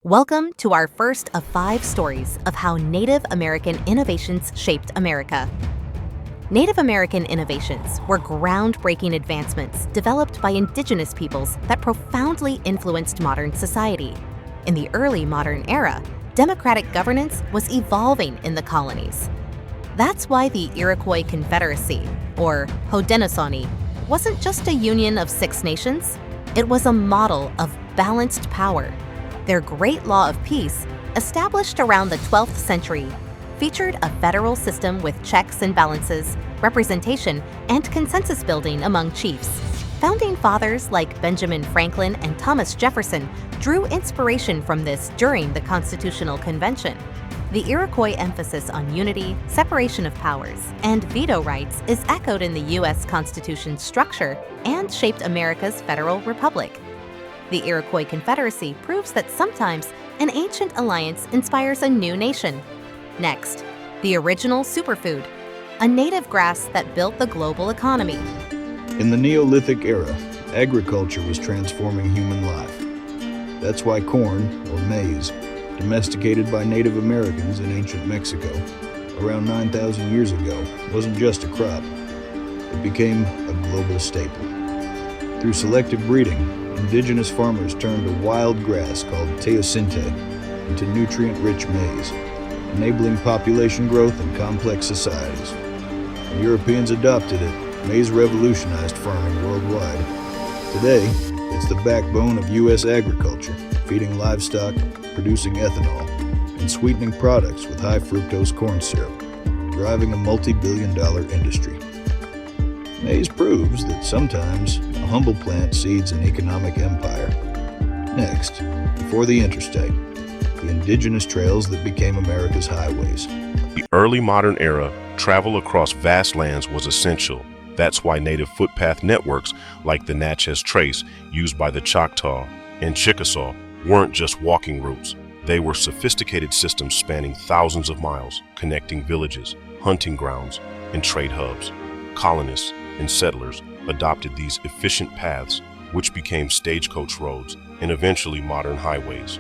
Welcome to our first of 5 stories of how Native American innovations shaped America. Native American innovations were groundbreaking advancements developed by indigenous peoples that profoundly influenced modern society. In the early modern era, democratic governance was evolving in the colonies. That's why the Iroquois Confederacy, or Haudenosaunee, wasn't just a union of 6 nations, it was a model of balanced power. Their Great Law of Peace, established around the 12th century, featured a federal system with checks and balances, representation, and consensus building among chiefs. Founding fathers like Benjamin Franklin and Thomas Jefferson drew inspiration from this during the Constitutional Convention. The Iroquois emphasis on unity, separation of powers, and veto rights is echoed in the U.S. Constitution's structure and shaped America's federal republic. The Iroquois Confederacy proves that sometimes an ancient alliance inspires a new nation. Next, the original superfood, a native grass that built the global economy. In the Neolithic era, agriculture was transforming human life. That's why corn, or maize, domesticated by Native Americans in ancient Mexico around 9,000 years ago, wasn't just a crop. It became a global staple. Through selective breeding, indigenous farmers turned a wild grass called Teosinte into nutrient-rich maize, enabling population growth in complex societies. When Europeans adopted it, maize revolutionized farming worldwide. Today, it's the backbone of U.S. agriculture, feeding livestock, producing ethanol, and sweetening products with high fructose corn syrup, driving a multi-billion-dollar industry. Maize proves that sometimes a humble plant seeds an economic empire. Next, before the interstate, the indigenous trails that became America's highways. The early modern era, travel across vast lands was essential. That's why native footpath networks like the Natchez Trace used by the Choctaw and Chickasaw weren't just walking routes. They were sophisticated systems spanning thousands of miles, connecting villages, hunting grounds, and trade hubs. Colonists and settlers adopted these efficient paths, which became stagecoach roads and eventually modern highways.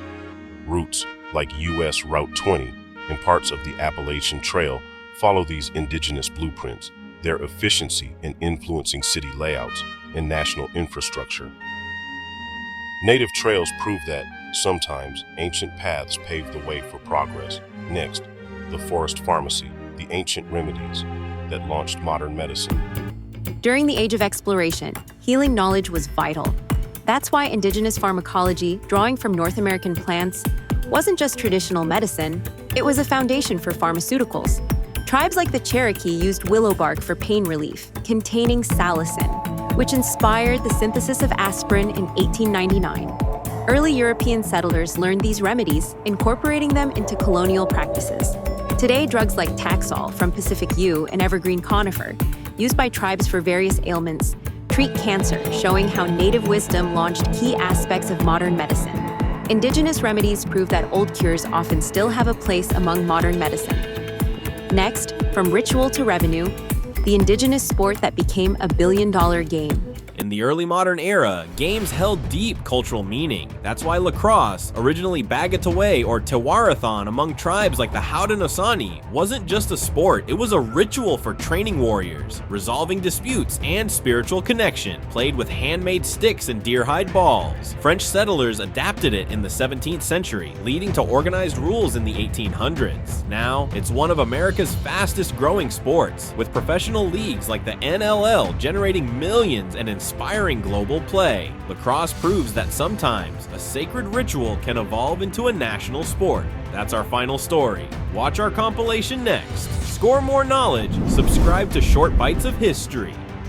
Routes like U.S. Route 20 and parts of the Appalachian Trail follow these indigenous blueprints, their efficiency in influencing city layouts and national infrastructure. Native trails prove that, sometimes, ancient paths paved the way for progress. Next, the forest pharmacy, the ancient remedies that launched modern medicine. During the Age of Exploration, healing knowledge was vital. That's why indigenous pharmacology, drawing from North American plants, wasn't just traditional medicine, it was a foundation for pharmaceuticals. Tribes like the Cherokee used willow bark for pain relief, containing salicin, which inspired the synthesis of aspirin in 1899. Early European settlers learned these remedies, incorporating them into colonial practices. Today, drugs like Taxol from Pacific yew and evergreen conifer, used by tribes for various ailments, treat cancer, showing how native wisdom launched key aspects of modern medicine. Indigenous remedies prove that old cures often still have a place among modern medicine. Next, from ritual to revenue, the indigenous sport that became a billion-dollar game. In the early modern era, games held deep cultural meaning. That's why lacrosse, originally Bagataway or Tewarathon among tribes like the Haudenosaunee, wasn't just a sport, it was a ritual for training warriors, resolving disputes, and spiritual connection, played with handmade sticks and deer-hide balls. French settlers adapted it in the 17th century, leading to organized rules in the 1800s. Now, it's one of America's fastest-growing sports, with professional leagues like the NLL generating millions and inspiring global play. Lacrosse proves that sometimes a sacred ritual can evolve into a national sport. That's our final story. Watch our compilation next. Score more knowledge. Subscribe to Short Bites of History.